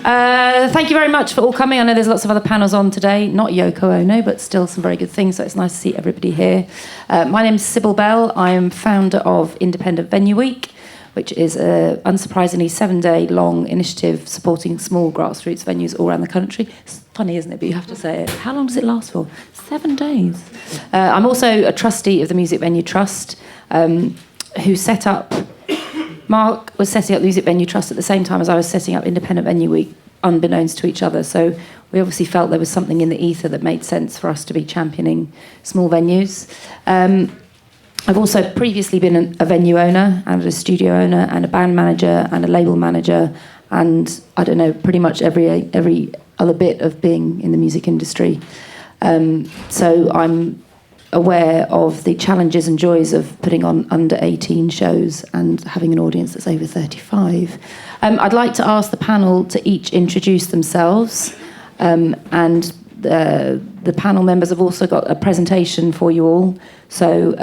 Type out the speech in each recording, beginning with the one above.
Thank you very much for all coming. I know there's lots of other panels on today, not Yoko Ono, but still some very good things, so it's nice to see everybody here. My name's Sybil Bell. I am founder of Independent Venue Week, which is a, unsurprisingly, 7-day long initiative supporting small grassroots venues all around the country. It's funny, isn't it? But you have to say it. How long does it last for? 7 days. I'm also a trustee of the Music Venue Trust, who set up... Mark was setting up the Music Venue Trust at the same time as I was setting up Independent Venue Week, unbeknownst to each other. So we obviously felt there was something in the ether that made sense for us to be championing small venues. I've also previously been a venue owner and a studio owner and a band manager and a label manager and, I don't know, pretty much every other bit of being in the music industry. So I'm aware of the challenges and joys of putting on under 18 shows and having an audience that's over 35. I'd like to ask the panel to each introduce themselves, and the panel members have also got a presentation for you all. So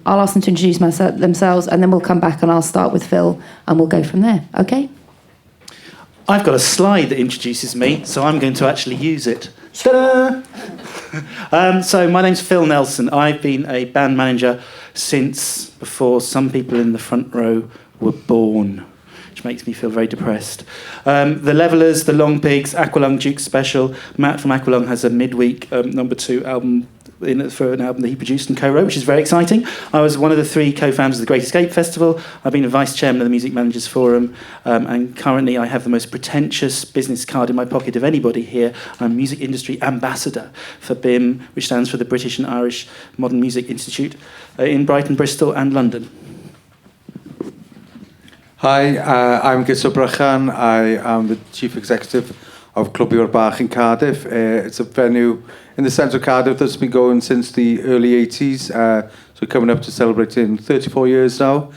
I'll ask them to introduce themselves, and then we'll come back and I'll start with Phil and we'll go from there. Okay? I've got a slide that introduces me, so I'm going to actually use it. Ta-da! So my name's Phil Nelson. I've been a band manager since before some people in the front row were born, which makes me feel very depressed. The Levellers, the Long Pigs, Aqualung Duke Special. Matt from Aqualung has a midweek number 2 album for an album that he produced and co-wrote, which is very exciting. I was one of the 3 co-founders of the Great Escape Festival. I've been a vice chairman of the Music Managers Forum, and currently I have the most pretentious business card in my pocket of anybody here. I'm Music Industry Ambassador for BIMM, which stands for the British and Irish Modern Music Institute, in Brighton, Bristol and London. Hi, I'm Guto Brychan. I am the Chief Executive of Clwb Bach in Cardiff. It's a venue in the centre of Cardiff that's been going since the early 80s, so coming up to celebrating 34 years now.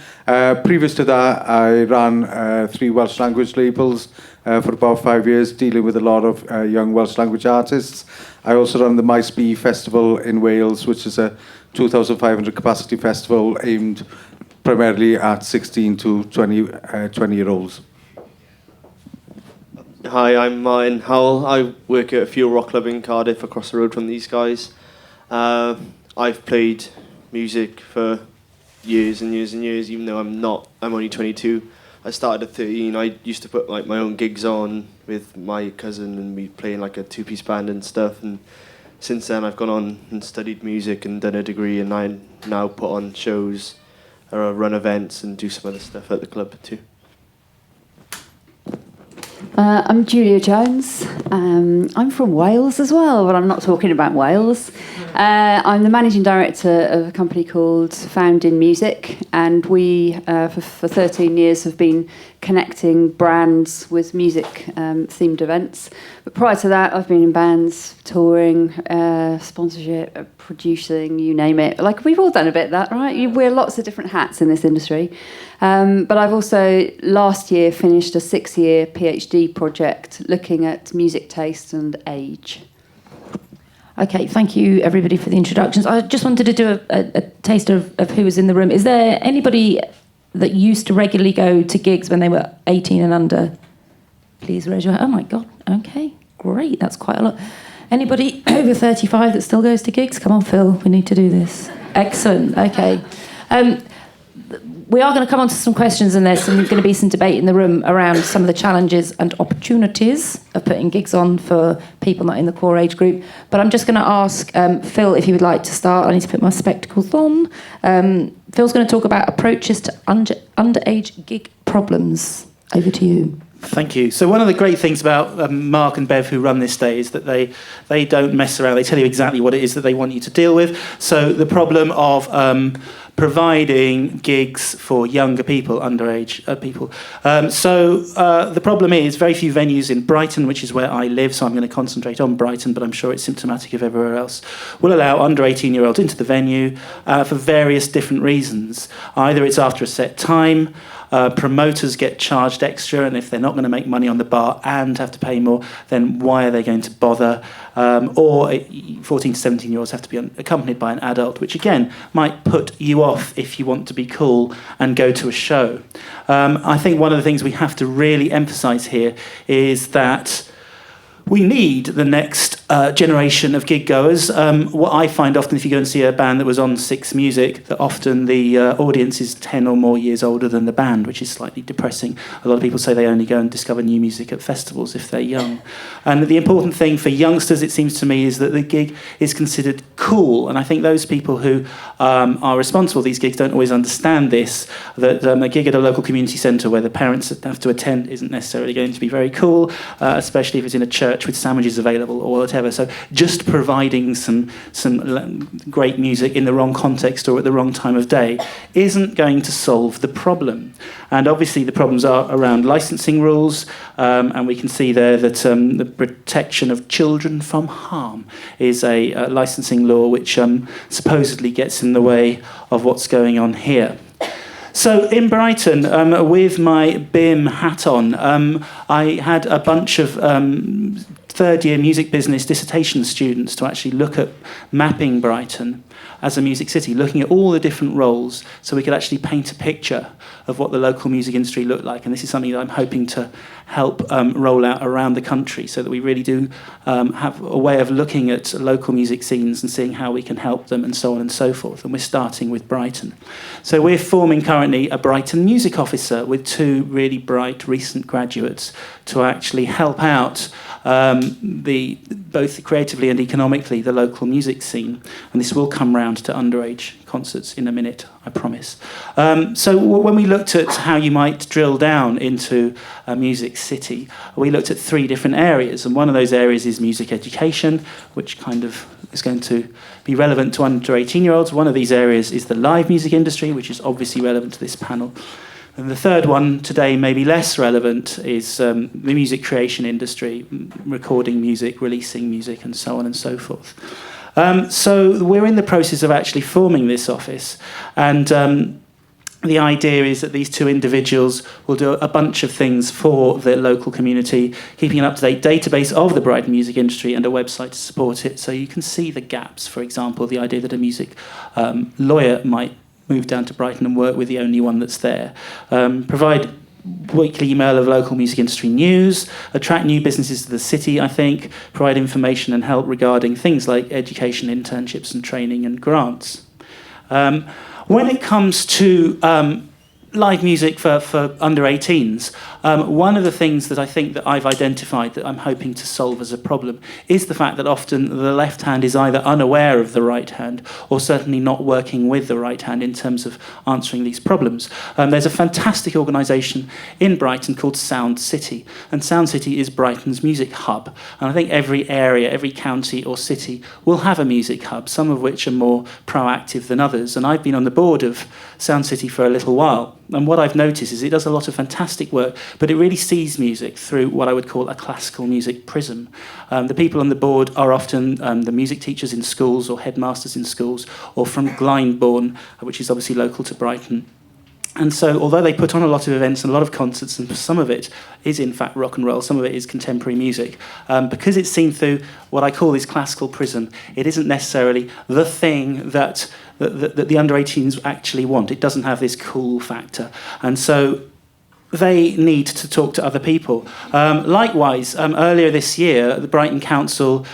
Previous to that, I ran 3 Welsh language labels for about 5 years, dealing with a lot of young Welsh language artists. I also run the Mainstay Festival in Wales, which is a 2,500 capacity festival aimed primarily at 16 to 20-year-olds. Hi, I'm Martyn Howell. I work at a Fuel Rock Club in Cardiff, across the road from these guys. I've played music for years and years and years, even though I'm only 22. I started at 13. I used to put like my own gigs on with my cousin, and we'd play in like a 2-piece band and stuff. And since then, I've gone on and studied music and done a degree, and I now put on shows or run events and do some other stuff at the club too. I'm Julia Jones. I'm from Wales as well, but I'm not talking about Wales. I'm the managing director of a company called Found in Music, and we, for 13 years, have been connecting brands with music-themed events. But prior to that, I've been in bands, touring, sponsorship, producing, you name it. Like, we've all done a bit of that, right? You wear lots of different hats in this industry. But I've also, last year, finished a 6-year PhD project looking at music taste and age. Okay, thank you, everybody, for the introductions. I just wanted to do a taste of who was in the room. Is there anybody that used to regularly go to gigs when they were 18 and under? Please raise your hand. Oh, my God. Okay, great. That's quite a lot. Anybody over 35 that still goes to gigs? Come on, Phil, we need to do this. Excellent, okay. We are going to come on to some questions, and there's going to be some debate in the room around some of the challenges and opportunities of putting gigs on for people not in the core age group. But I'm just going to ask Phil if he would like to start. I need to put my spectacles on. Phil's going to talk about approaches to underage gig problems. Over to you. Thank you. So one of the great things about Mark and Bev, who run this day, is that they don't mess around. They tell you exactly what it is that they want you to deal with. So the problem of providing gigs for younger people, underage people. The problem is very few venues in Brighton, which is where I live, so I'm going to concentrate on Brighton, but I'm sure it's symptomatic of everywhere else, will allow under 18-year-olds into the venue for various different reasons. Either it's after a set time, Promoters get charged extra, and if they're not going to make money on the bar and have to pay more, then why are they going to bother? Or 14 to 17-year-olds have to be accompanied by an adult, which again might put you off if you want to be cool and go to a show. I think one of the things we have to really emphasise here is that we need the next generation of gig goers. What I find often, if you go and see a band that was on Six Music, that often the audience is 10 or more years older than the band, which is slightly depressing. A lot of people say they only go and discover new music at festivals if they're young. And the important thing for youngsters, it seems to me, is that the gig is considered cool. And I think those people who are responsible for these gigs don't always understand this, that a gig at a local community centre where the parents have to attend isn't necessarily going to be very cool, especially if it's in a church with sandwiches available or whatever. So just providing some great music in the wrong context or at the wrong time of day isn't going to solve the problem. And obviously the problems are around licensing rules, and we can see there that the protection of children from harm is a licensing law which supposedly gets in the way of what's going on here. So in Brighton, with my BIMM hat on, I had a bunch of third-year music business dissertation students to actually look at mapping Brighton as a music city, looking at all the different roles so we could actually paint a picture of what the local music industry looked like. And this is something that I'm hoping to help roll out around the country so that we really do have a way of looking at local music scenes and seeing how we can help them and so on and so forth. And we're starting with Brighton. So we're forming currently a Brighton music officer with two really bright recent graduates to actually help out both creatively and economically the local music scene. And this will come round to underage concerts in a minute, I promise. So when we looked at how you might drill down into a music city, we looked at three different areas. And one of those areas is music education, which kind of is going to be relevant to under 18-year-olds. One of these areas is the live music industry, which is obviously relevant to this panel. And the third one today, maybe less relevant, is the music creation industry, recording music, releasing music, and so on and so forth. So we're in the process of actually forming this office, and the idea is that these two individuals will do a bunch of things for the local community, keeping an up-to-date database of the Brighton music industry and a website to support it, so you can see the gaps. For example, the idea that a music lawyer might move down to Brighton and work with the only one that's there. Provide weekly email of local music industry news, attract new businesses to the city, I think, provide information and help regarding things like education, internships and training and grants. When it comes to live music for under 18s, one of the things that I think that I've identified that I'm hoping to solve as a problem is the fact that often the left hand is either unaware of the right hand or certainly not working with the right hand in terms of answering these problems. There's a fantastic organisation in Brighton called Sound City, and Sound City is Brighton's music hub. And I think every area, every county or city will have a music hub, some of which are more proactive than others. And I've been on the board of Sound City for a little while. And what I've noticed is it does a lot of fantastic work, but it really sees music through what I would call a classical music prism. The people on the board are often the music teachers in schools or headmasters in schools, or from Glyndebourne, which is obviously local to Brighton. And so, although they put on a lot of events and a lot of concerts, and some of it is in fact rock and roll, some of it is contemporary music, because it's seen through what I call this classical prism, it isn't necessarily the thing that the under-18s actually want. It doesn't have this cool factor. And so they need to talk to other people. Likewise, earlier this year, the Brighton Council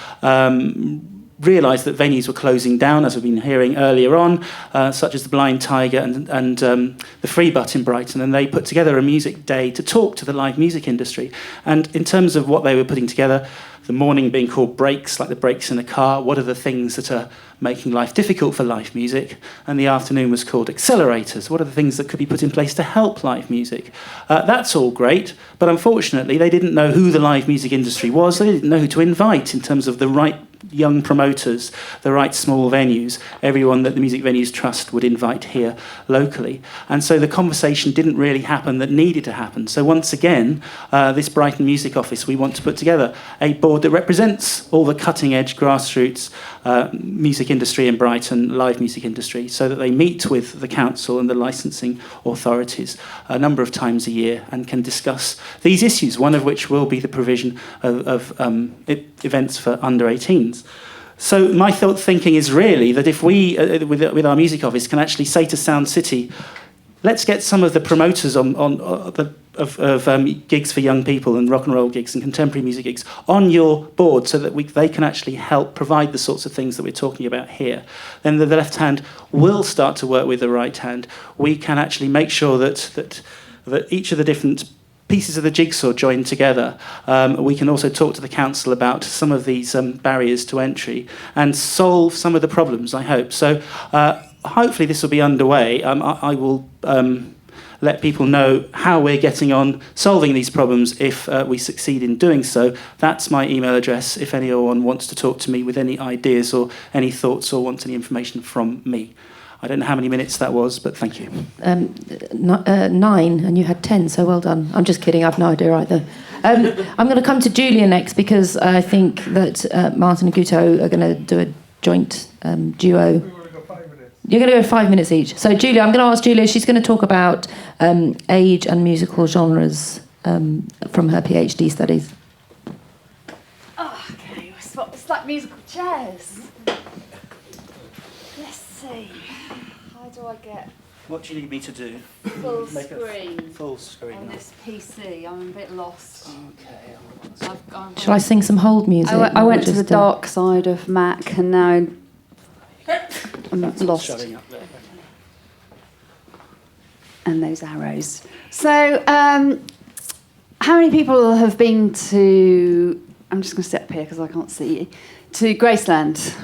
realised that venues were closing down, as we've been hearing earlier on, such as the Blind Tiger and the Free Butt in Brighton, and they put together a music day to talk to the live music industry. And in terms of what they were putting together, the morning being called breaks, like the brakes in a car, what are the things that are making life difficult for live music? And the afternoon was called accelerators. What are the things that could be put in place to help live music? That's all great, but unfortunately they didn't know who the live music industry was. They didn't know who to invite in terms of the right young promoters, the right small venues, everyone that the Music Venues Trust would invite here locally. And so the conversation didn't really happen that needed to happen. So once again, this Brighton Music Office, we want to put together a board board that represents all the cutting-edge grassroots music industry in Brighton, live music industry, so that they meet with the council and the licensing authorities a number of times a year and can discuss these issues, one of which will be the provision of events for under 18s. So my thinking is really that if we, with our music office, can actually say to Sound City, let's get some of the promoters of gigs for young people and rock and roll gigs and contemporary music gigs on your board so that they can actually help provide the sorts of things that we're talking about here. Then the left hand will start to work with the right hand. We can actually make sure that each of the different pieces of the jigsaw joined together. We can also talk to the council about some of these barriers to entry and solve some of the problems, I hope. So hopefully this will be underway. I will let people know how we're getting on solving these problems if we succeed in doing so. That's my email address if anyone wants to talk to me with any ideas or any thoughts or wants any information from me. I don't know how many minutes that was, but thank you. 9, and you had 10, so well done. I'm just kidding, I've no idea either. I'm going to come to Julia next because I think that Martyn and Guto are going to do a joint duo. You're going to go 5 minutes each. So Julia, I'm going to ask Julia, she's going to talk about age and musical genres from her PhD studies. Oh, okay, it's like musical chairs. Let's see. How do I get What do you need me to do? full Make a screen full screen. on this PC? I'm a bit lost. Okay. Shall I sing some hold music? I went to the Just, dark side of Mac and now I'm lost. Showing up there. And those arrows. So, how many people have been to... I'm just going to sit up here because I can't see you. To Graceland?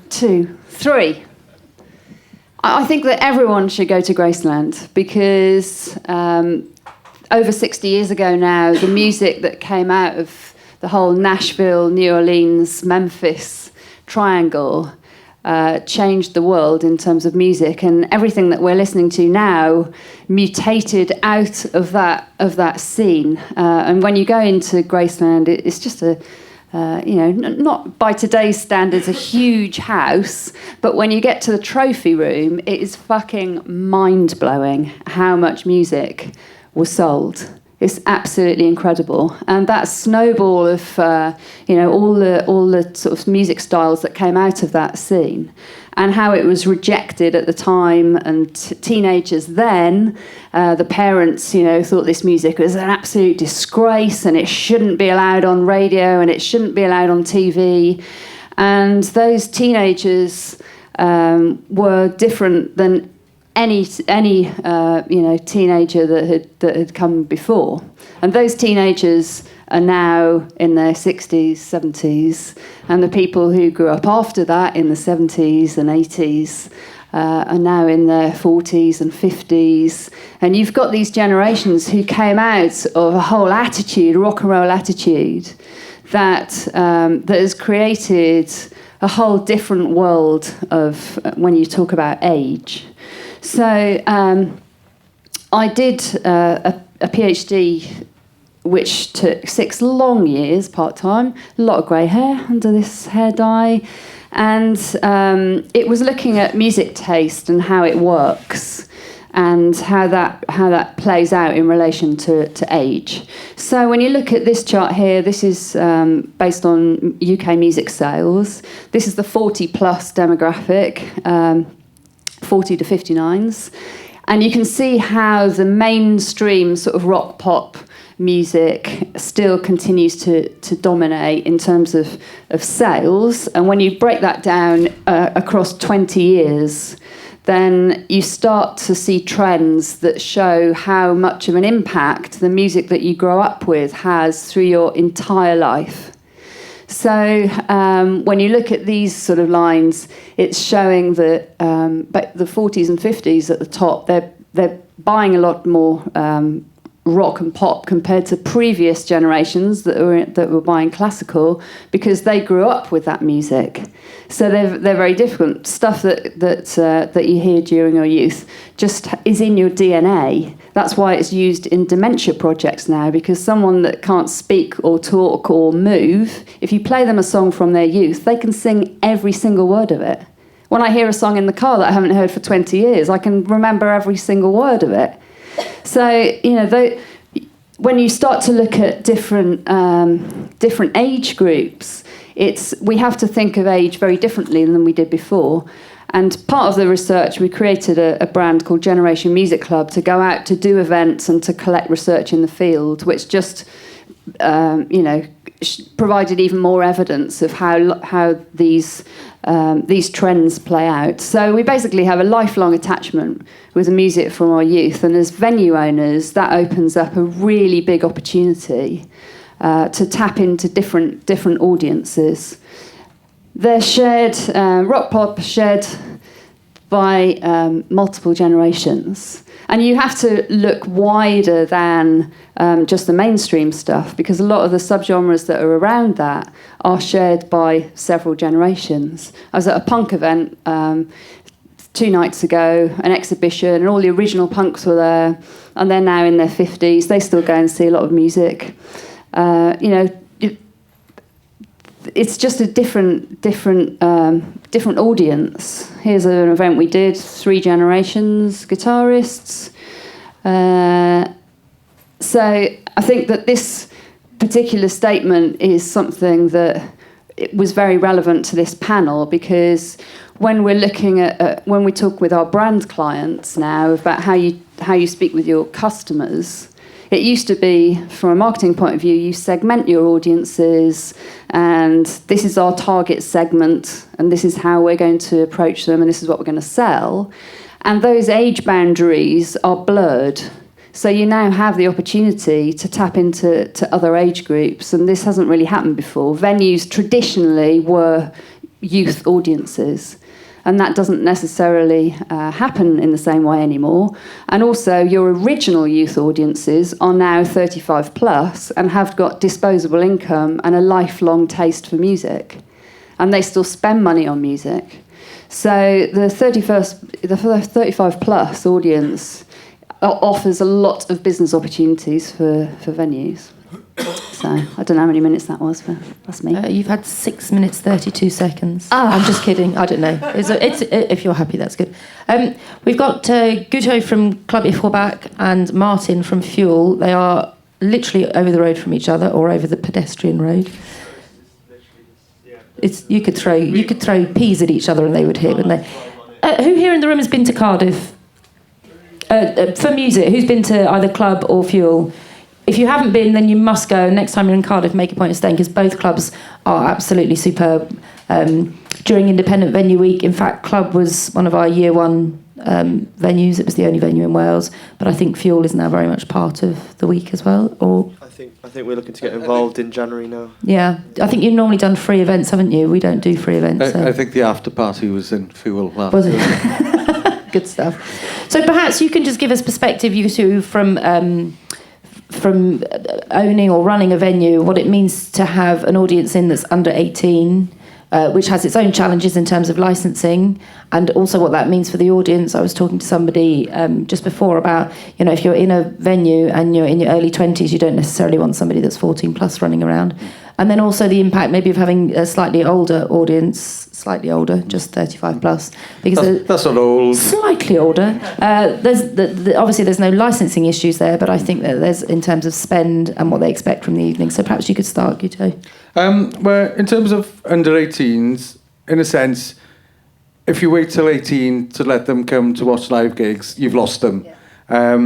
2, 3. I think that everyone should go to Graceland because over 60 years ago now, the music that came out of the whole Nashville, New Orleans, Memphis triangle changed the world in terms of music, and everything that we're listening to now mutated out of that scene. And when you go into Graceland, it's just not by today's standards a huge house, but when you get to the trophy room, it is fucking mind-blowing how much music was sold. It's absolutely incredible, and that snowball of all the sort of music styles that came out of that scene, and how it was rejected at the time, and teenagers then, the parents, thought this music was an absolute disgrace, and it shouldn't be allowed on radio, and it shouldn't be allowed on TV, and those teenagers were different than any teenager that had come before, and those teenagers are now in their 60s, 70s, and the people who grew up after that in the 70s and 80s are now in their 40s and 50s, and you've got these generations who came out of a whole attitude, rock and roll attitude, that has created a whole different world of when you talk about age. So I did a PhD which took 6 long years, part-time, a lot of grey hair under this hair dye, and it was looking at music taste and how it works and how that plays out in relation to age. So when you look at this chart here, this is based on UK music sales. This is the 40-plus demographic, 40 to 59s, and you can see how the mainstream sort of rock pop music still continues to dominate in terms of sales. And when you break that down across 20 years, then you start to see trends that show how much of an impact the music that you grow up with has through your entire life. So when you look at these sort of lines, it's showing that the 40s and 50s at the top, they're buying a lot more rock and pop compared to previous generations that were buying classical, because they grew up with that music. So they're very different. Stuff that you hear during your youth just is in your DNA. That's why it's used in dementia projects now, because someone that can't speak or talk or move, if you play them a song from their youth, they can sing every single word of it. When I hear a song in the car that I haven't heard for 20 years, I can remember every single word of it. So, when you start to look at different age groups, we have to think of age very differently than we did before. And part of the research, we created a brand called Generation Music Club to go out to do events and to collect research in the field, which just, provided even more evidence of how these trends play out. So we basically have a lifelong attachment with the music from our youth, and as venue owners, that opens up a really big opportunity to tap into different audiences. They're shared, rock pop shared by multiple generations. And you have to look wider than just the mainstream stuff, because a lot of the subgenres that are around that are shared by several generations. I was at a punk event 2 nights ago, an exhibition, and all the original punks were there, and they're now in their 50s. They still go and see a lot of music. It's just a different audience. Here's an event we did, 3 generations, guitarists. So I think that this particular statement is something that it was very relevant to this panel, because when we're looking at when we talk with our brand clients now about how you speak with your customers, it used to be, from a marketing point of view, you segment your audiences, and this is our target segment, and this is how we're going to approach them, and this is what we're going to sell. And those age boundaries are blurred. So you now have the opportunity to tap into other age groups, and this hasn't really happened before. Venues traditionally were youth audiences, and that doesn't necessarily happen in the same way anymore. And also, your original youth audiences are now 35 plus and have got disposable income and a lifelong taste for music, and they still spend money on music. So the 35 plus audience offers a lot of business opportunities for venues. So I don't know how many minutes that was, but that's me. You've had 6 minutes 32 seconds. I'm just kidding. I don't know. If you're happy, that's good. We've got Guto from Clwb Ifor Bach and Martyn from Fuel. They are literally over the road from each other, or over the pedestrian road. You could throw peas at each other and they would hit, wouldn't they? Who here in the room has been to Cardiff for music? Who's been to either Clwb or Fuel? If you haven't been, then you must go. Next time you're in Cardiff, make a point of staying, because both clubs are absolutely superb. During Independent Venue Week, in fact, Clwb was one of our year 1 venues. It was the only venue in Wales, but I think Fuel is now very much part of the week as well. Or I think we're looking to get involved in January now. Yeah, I think you've normally done free events, haven't you? We don't do free events. I think the after party was in Fuel last year. Was it? Good stuff. So perhaps you can just give us perspective, you two, from owning or running a venue, what it means to have an audience in that's under 18, which has its own challenges in terms of licensing, and also what that means for the audience. I was talking to somebody just before about, if you're in a venue and you're in your early 20s, you don't necessarily want somebody that's 14 plus running around. And then also the impact maybe of having a slightly older audience, just 35 plus. Because that's not old. Slightly older. Obviously there's no licensing issues there, but I think that there's, in terms of spend and what they expect from the evening. So perhaps you could start, Guto. Well, in terms of under 18s, in a sense, if you wait till 18 to let them come to watch live gigs, you've lost them. Yeah.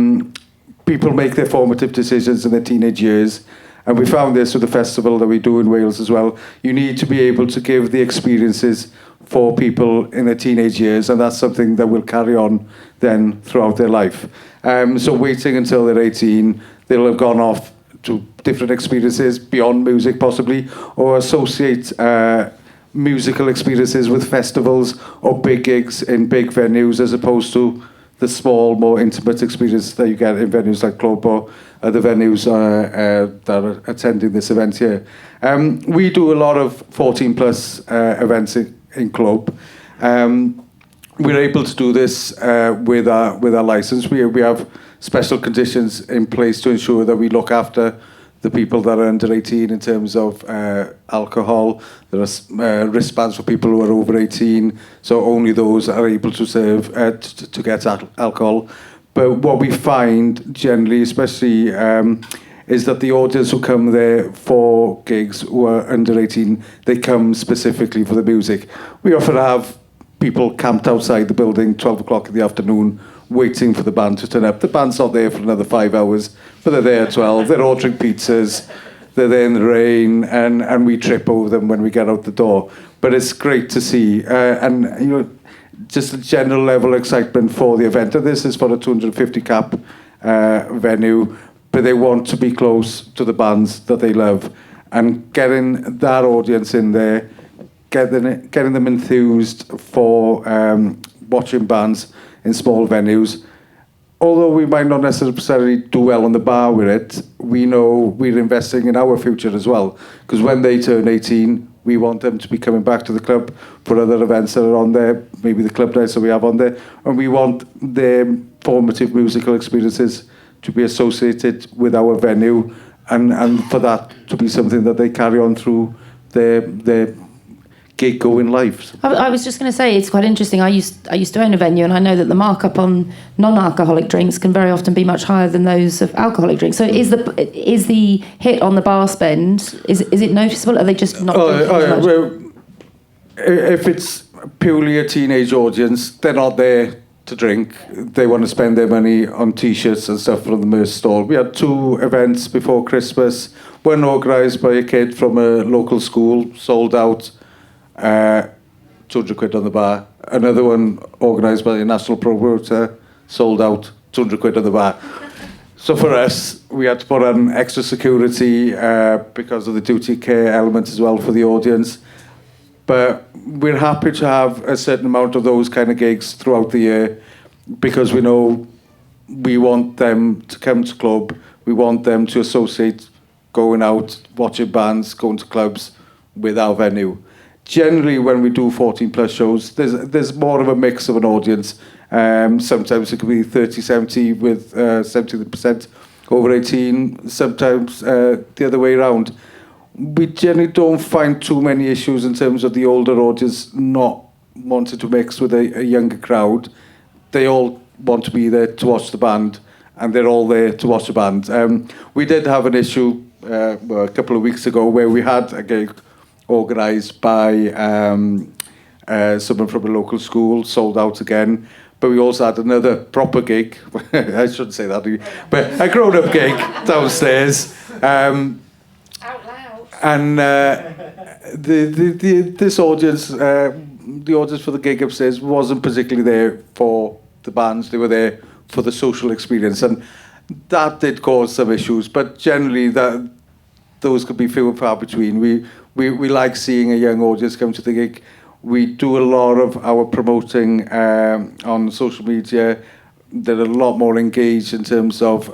People make their formative decisions in their teenage years. And we found this with the festival that we do in Wales as well. You need to be able to give the experiences for people in their teenage years, and that's something that will carry on then throughout their life. So waiting until they're 18, they'll have gone off to different experiences beyond music possibly, or associate musical experiences with festivals or big gigs in big venues, as opposed to the small, more intimate experience that you get in venues like Clwb or other venues that are attending this event here. We do a lot of 14 plus events in Clwb. We're able to do this with our license. We have special conditions in place to ensure that we look after the people that are under 18 in terms of alcohol. There are wristbands for people who are over 18, so only those are able to serve to get alcohol. But what we find generally, especially, is that the audience who come there for gigs who are under 18, they come specifically for the music. We often have people camped outside the building 12 o'clock in the afternoon waiting for the band to turn up. The band's not there for another 5 hours, but they're there at 12. They're ordering pizzas. They're there in the rain, and we trip over them when we get out the door. But it's great to see, and you know, just a general level of excitement for the event. And this is for a 250 cap venue, but they want to be close to the bands that they love, and getting that audience in there, getting them enthused for watching bands in small venues. Although we might not necessarily do well on the bar with it, we know we're investing in our future as well. Because when they turn 18, we want them to be coming back to the club for other events that are on there, maybe the club nights that we have on there, and we want their formative musical experiences to be associated with our venue, and for that to be something that they carry on through their gig-going lives. I was just going to say, it's quite interesting. I used to own a venue, and I know that the markup on non-alcoholic drinks can very often be much higher than those of alcoholic drinks. So is the hit on the bar spend, is it noticeable? Are they just not drinking as much? Well, if it's purely a teenage audience, they're not there to drink. They want to spend their money on T-shirts and stuff from the merch stall. We had 2 events before Christmas, one organised by a kid from a local school, sold out, 200 quid on the bar. Another one organised by a national promoter, sold out, 200 quid on the bar. So for us, we had to put on extra security because of the duty of care element as well for the audience. But we're happy to have a certain amount of those kind of gigs throughout the year, because we know we want them to come to club. We want them to associate going out, watching bands, going to clubs with our venue. Generally, when we do 14-plus shows, there's more of a mix of an audience. Sometimes it could be 30-70 with 70% over 18. Sometimes the other way around. We generally don't find too many issues in terms of the older audience not wanting to mix with a younger crowd. They all want to be there to watch the band, and they're all there to watch the band. We did have an issue a couple of weeks ago where we had a gig organised by someone from a local school, sold out again. But we also had another proper gig, I shouldn't say that, but a grown-up gig downstairs. Out loud. And this audience, the audience for the gig upstairs wasn't particularly there for the bands. They were there for the social experience, and that did cause some issues. But generally, those could be few and far between. We like seeing a young audience come to the gig. We do a lot of our promoting on social media. They're a lot more engaged in terms of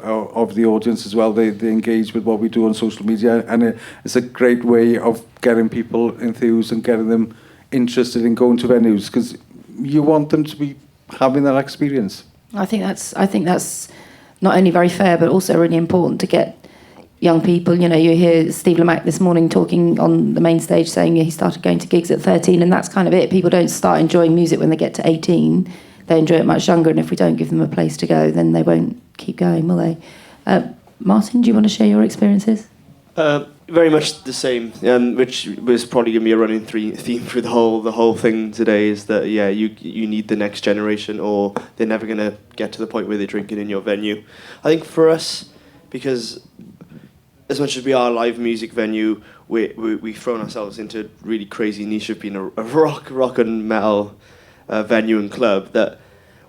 the audience as well. They engage with what we do on social media, and it's a great way of getting people enthused and getting them interested in going to venues, because you want them to be having that experience. I think that's not only very fair, but also really important to get young people. You know, you hear Steve Lamacq this morning talking on the main stage saying he started going to gigs at 13, and that's kind of it. People don't start enjoying music when they get to 18. They enjoy it much younger, and if we don't give them a place to go, then they won't keep going, will they? Martin, do you want to share your experiences? Very much the same, which was probably going to be a running theme through the whole thing today, is that, yeah, you need the next generation, or they're never going to get to the point where they're drinking in your venue. I think for us, because as much as we are a live music venue, we've thrown ourselves into a really crazy niche of being a rock and metal venue and club, that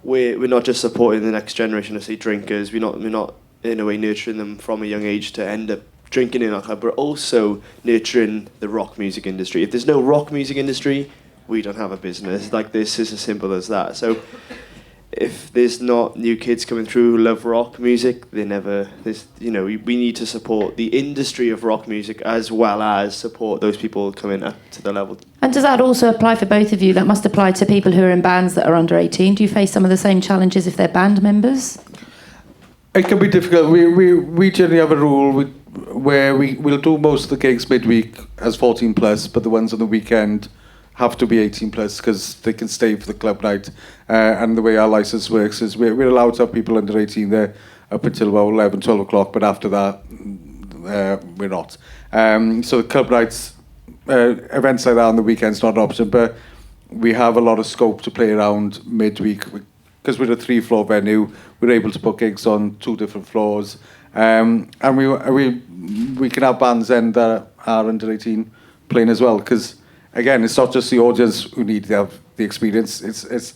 we're not just supporting the next generation of, say, drinkers. We're not in a way nurturing them from a young age to end up drinking in our club. We're also nurturing the rock music industry. If there's no rock music industry, we don't have a business. Like, this is as simple as that. So if there's not new kids coming through who love rock music, we need to support the industry of rock music as well as support those people coming up to the level. And does that also apply for both of you? That must apply to people who are in bands that are under 18. Do you face some of the same challenges if they're band members? It can be difficult. We generally have a rule where we'll do most of the gigs midweek as 14 plus, but the ones on the weekend have to be 18 plus because they can stay for the club night. And the way our licence works is we're allowed to have people under 18 there up until about 11, 12 o'clock, but after that, we're not. So the club nights, events like that on the weekend's not an option, but we have a lot of scope to play around midweek. Because we're a 3-floor venue, we're able to put gigs on 2 different floors. And we can have bands then that are under 18 playing as well. Because, again, it's not just the audience who need to have the experience, it's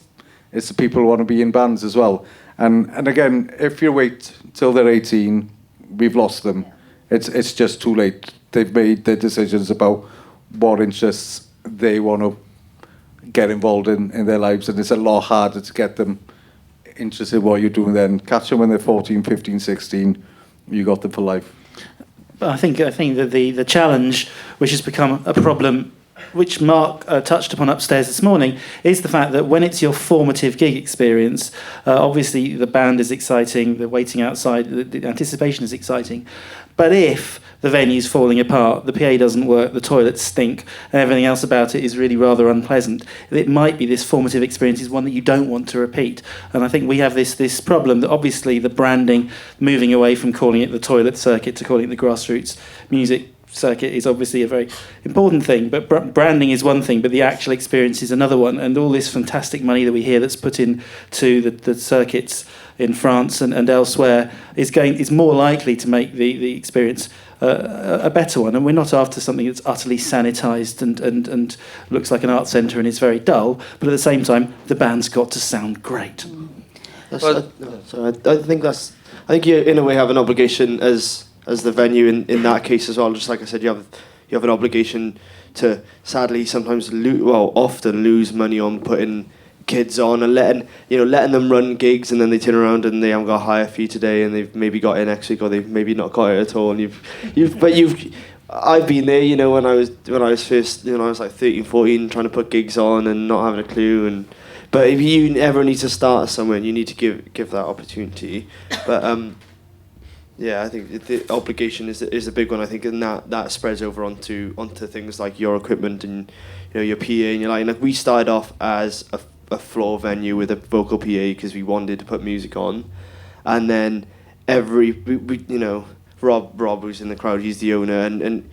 the people who want to be in bands as well. And again, if you wait till they're 18, we've lost them. It's just too late. They've made their decisions about what interests they want to get involved in their lives, and it's a lot harder to get them interested in what you're doing then. Catch them when they're 14, 15, 16, you got them for life. But I think that the challenge, which has become a problem, which Mark touched upon upstairs this morning, is the fact that when it's your formative gig experience, obviously the band is exciting, the waiting outside, the anticipation is exciting, but if the venue's falling apart, the PA doesn't work, the toilets stink, and everything else about it is really rather unpleasant, it might be this formative experience is one that you don't want to repeat. And I think we have this problem that obviously the branding, moving away from calling it the toilet circuit to calling it the grassroots music circuit is obviously a very important thing, but branding is one thing, but the actual experience is another one. And all this fantastic money that we hear that's put into the circuits in France and elsewhere is more likely to make the experience a better one. And we're not after something that's utterly sanitised and looks like an art centre and is very dull, but at the same time the band's got to sound great. I think you in a way have an obligation as the venue in that case as well. Just like I said, you have an obligation to sadly sometimes often lose money on putting kids on and letting them run gigs, and then they turn around and they haven't got a hire fee today, and they've maybe got it next week, or they've maybe not got it at all. And I've been there, when I was first, I was like 13, 14, trying to put gigs on and not having a clue. But if you ever need to start somewhere, you need to give that opportunity. But yeah, I think the obligation is a big one. I think, and that spreads over onto things like your equipment and your PA and your lighting. Like we started off as a floor venue with a vocal PA because we wanted to put music on, and then Rob who's in the crowd, he's the owner, and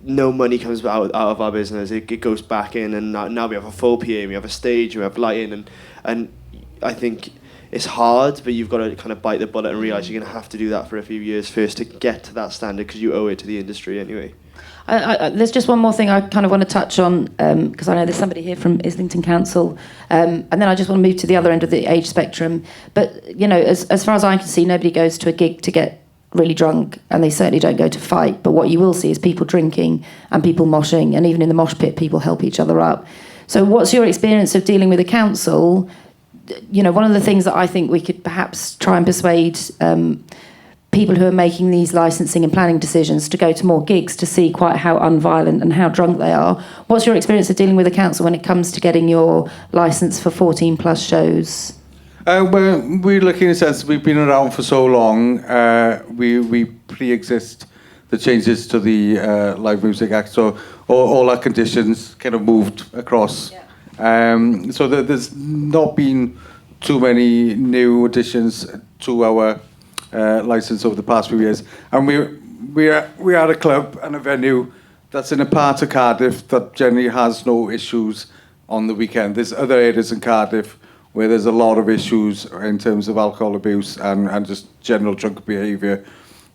no money comes out of our business. It goes back in, and now we have a full PA, we have a stage, we have lighting, and I think it's hard, but you've got to kind of bite the bullet and realise you're going to have to do that for a few years first to get to that standard, because you owe it to the industry anyway. There's just one more thing I kind of want to touch on, because I know there's somebody here from Islington Council, and then I just want to move to the other end of the age spectrum. But, as far as I can see, nobody goes to a gig to get really drunk, and they certainly don't go to fight. But what you will see is people drinking and people moshing, and even in the mosh pit, people help each other up. So what's your experience of dealing with the council? One of the things that I think we could perhaps try and persuade people who are making these licensing and planning decisions to go to more gigs to see quite how unviolent and how drunk they are. What's your experience of dealing with the council when it comes to getting your licence for 14 plus shows? We're lucky in a sense we've been around for so long. We pre-exist the changes to the Live Music Act, so all our conditions kind of moved across. Yeah. So there's not been too many new additions to our licence over the past few years, and we are a club and a venue that's in a part of Cardiff that generally has no issues on the weekend. There's other areas in Cardiff where there's a lot of issues in terms of alcohol abuse and just general drunk behaviour.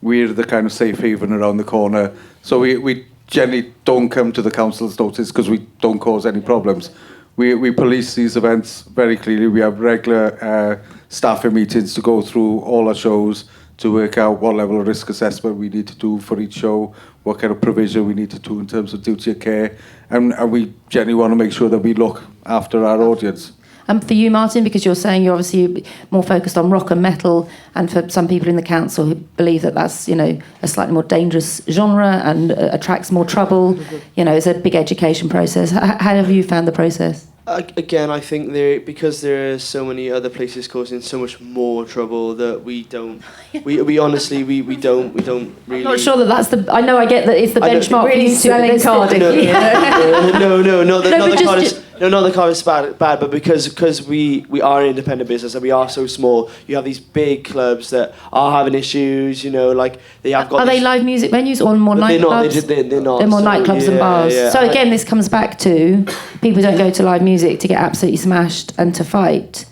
We're the kind of safe haven around the corner, so we generally don't come to the council's notice because we don't cause any problems. We police these events very clearly. We have regular staffing meetings to go through all our shows to work out what level of risk assessment we need to do for each show, what kind of provision we need to do in terms of duty of care, and we generally want to make sure that we look after our audience. And for you, Martin, because you're saying you're obviously more focused on rock and metal, and for some people in the council who believe that that's, a slightly more dangerous genre and attracts more trouble, it's a big education process. How have you found the process? Again, I think because there are so many other places causing so much more trouble that we don't. We honestly we don't really. I'm not sure that's the. I know I get that it's the benchmark for you selling Cardiff. No, not No, but the just- Cardiff. No, not the Cardiff's bad, but because we are an independent business and we are so small, you have these big clubs that are having issues. You know, like they have got. Are they live music venues or more They're not. nightclubs? They're not. They're more So, nightclubs yeah, and bars. yeah. So again, this comes back to people don't go to live music to get absolutely smashed and to fight.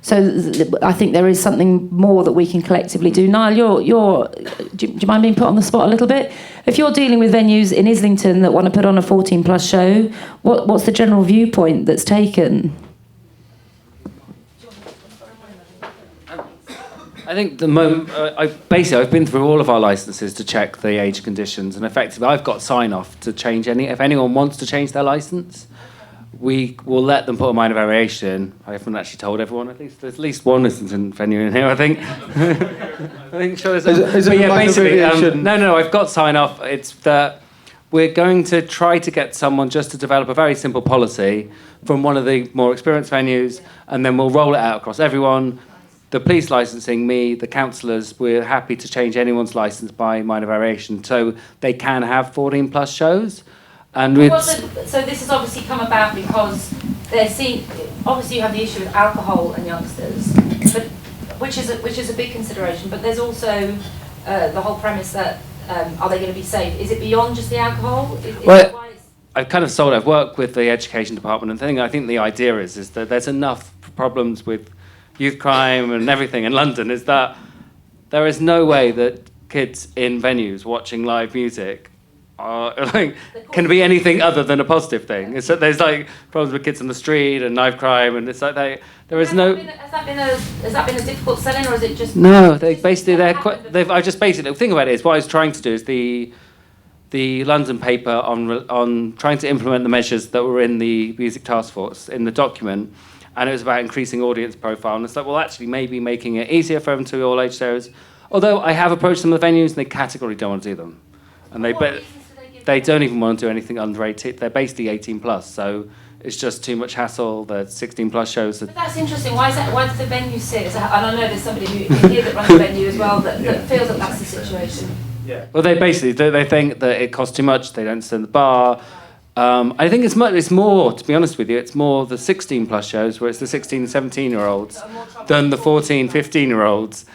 So I think there is something more that we can collectively do. Niall, do you mind being put on the spot a little bit? If you're dealing with venues in Islington that want to put on a 14+ show, what's the general viewpoint that's taken? I think the moment I've been through all of our licences to check the age conditions, and effectively I've got sign-off to change if anyone wants to change their licence, we will let them put a minor variation. I haven't actually told everyone. There's at least one Islington venue in here, I think. I think sure there's Is it a minor variation? No, I've got sign-off. It's that we're going to try to get someone just to develop a very simple policy from one of the more experienced venues, and then we'll roll it out across everyone. The police licensing, me, the councillors, we're happy to change anyone's licence by minor variation, so they can have 14+ shows. And So this has obviously come about because obviously you have the issue with alcohol and youngsters, but which is a big consideration. But there's also the whole premise that are they going to be safe? Is it beyond just the alcohol? I've kind of I've worked with the education department, and I think the idea is that there's enough problems with youth crime and everything in London, is that there is no way that kids in venues watching live music can be anything other than a positive thing. It's that there's problems with kids on the street and knife crime, and it's like there is no. Has that been a difficult selling, or is it just? No, I just basically the thing about it is what I was trying to do is the London paper on trying to implement the measures that were in the Music Task Force in the document, and it was about increasing audience profile, and it's like, well, actually maybe making it easier for them to all age areas. Although I have approached some of the venues and they categorically don't want to do them, and they don't even want to do anything under 18. They're basically 18+, so it's just too much hassle. The 16+ shows. But that's interesting. Why is that? Why does the venue sit? And I know there's somebody here that runs the venue as well that feels that that's the situation. Yeah. Well, they think that it costs too much. They don't send the bar. I think it's more, to be honest with you, it's more the 16+ shows where it's the 16 and 17-year-olds than the 14, 15-year-olds.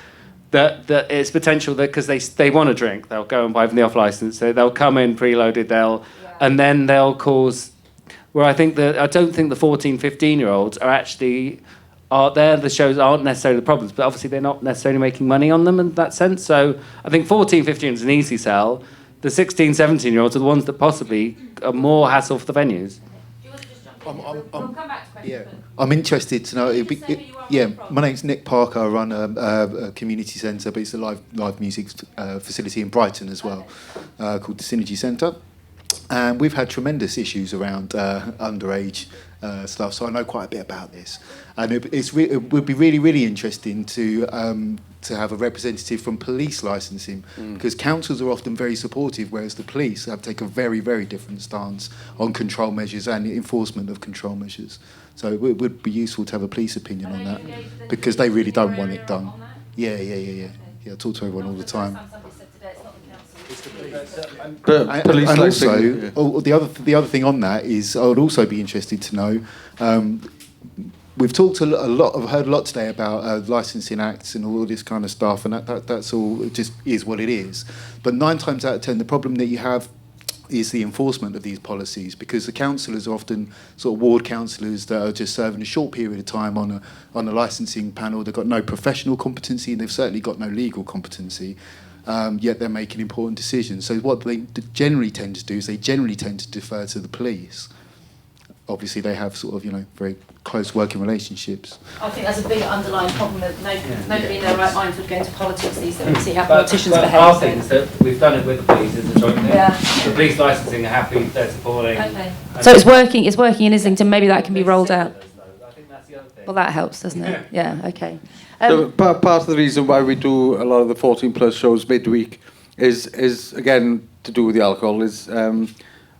That it's potential that because they want to drink, they'll go and buy from the off license. So they'll come in preloaded, and then they'll cause. Where I don't think the 14, 15-year-olds are actually the shows aren't necessarily the problems, but obviously they're not necessarily making money on them in that sense. So I think 14, 15 is an easy sell. The 16, 17-year-olds are the ones that possibly are more hassle for the venues. We'll come back to questions. I'm interested to know. My name's Nick Parker. I run a community centre, but it's a live music facility in Brighton as well, called the Synergy Centre. And we've had tremendous issues around underage stuff, so I know quite a bit about this. And it would be really, really interesting to have a representative from police licensing, because councils are often very supportive, whereas the police have taken a very, very different stance on control measures and the enforcement of control measures. So it would be useful to have a police opinion on that, because they really don't want it done. Yeah, I talk to everyone all the time. And also, the other thing on that is, I would also be interested to know. We've talked a lot. I've heard a lot today about licensing acts and all this kind of stuff, and that's all. It just is what it is. But 9 times out of 10, the problem that you have is the enforcement of these policies, because the councillors are often sort of ward councillors that are just serving a short period of time on a licensing panel. They've got no professional competency, and they've certainly got no legal competency. Yet they're making important decisions. So what they generally tend to do is they generally tend to defer to the police. Obviously, they have sort of, very close working relationships. I think that's a big underlying problem that nobody in their right minds would go into politics these days and see how politicians behave. Our thing is that we've done it with the police as a joint thing. Yeah. The police licensing are happy, they're supporting. Okay. So it's working in Islington. Maybe that can be rolled out. I think that's the other thing. Well, that helps, doesn't it? Yeah. Okay. So part of the reason why we do a lot of the 14+ shows midweek is again to do with the alcohol. Is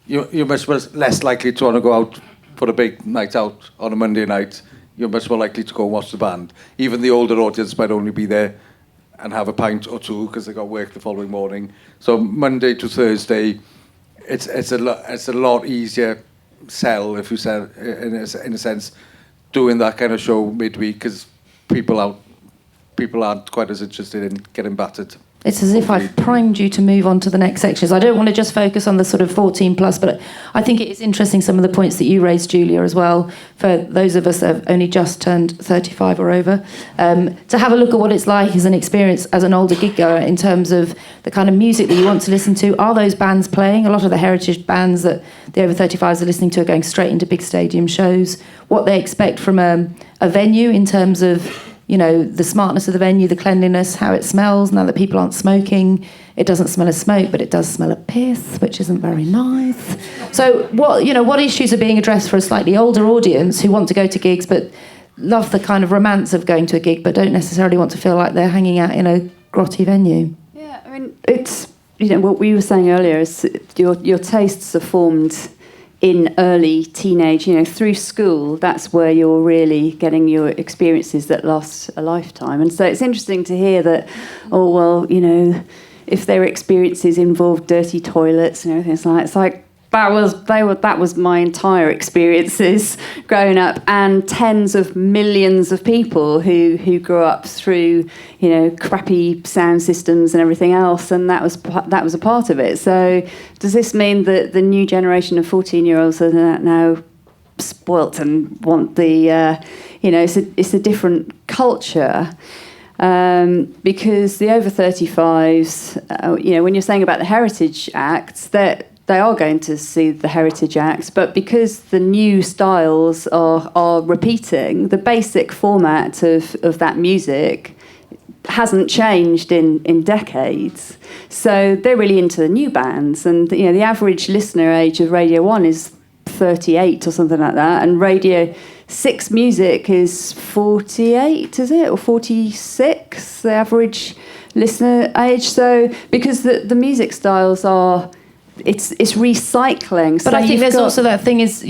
you're much less likely to want to go out for a big night out on a Monday night, you're much more likely to go and watch the band. Even the older audience might only be there and have a pint or two because they got work the following morning. So Monday to Thursday, it's a lot easier sell, if you sell in a sense, doing that kind of show midweek because people aren't quite as interested in getting battered. It's as if I've primed you to move on to the next sections. I don't want to just focus on the sort of 14 plus, but I think it is interesting some of the points that you raised, Julia, as well, for those of us that have only just turned 35 or over, to have a look at what it's like as an experience as an older gig goer in terms of the kind of music that you want to listen to. Are those bands playing? A lot of the heritage bands that the over 35s are listening to are going straight into big stadium shows. What they expect from a venue in terms of, you know, the smartness of the venue, the cleanliness, how it smells. Now that people aren't smoking, it doesn't smell of smoke, but it does smell of piss, which isn't very nice. So what issues are being addressed for a slightly older audience who want to go to gigs but love the kind of romance of going to a gig but don't necessarily want to feel like they're hanging out in a grotty venue? Yeah, I mean, it's, what we were saying earlier is your tastes are formed in early teenage, through school. That's where you're really getting your experiences that last a lifetime. And so it's interesting to hear that, if their experiences involve dirty toilets and everything, it's like that was my entire experiences growing up, and tens of millions of people who grew up through crappy sound systems and everything else, and that was a part of it. So does this mean that the new generation of 14-year-olds are now spoilt and want the it's a different culture? Because the over 35s, when you're saying about the Heritage Acts, that they are going to see the Heritage Acts, but because the new styles are repeating, the basic format of that music hasn't changed in decades. So they're really into the new bands, and the average listener age of Radio 1 is 38 or something like that, and Radio 6 music is 48, is it, or 46, the average listener age. So because the music styles are, it's recycling. But so I think there's also that thing is,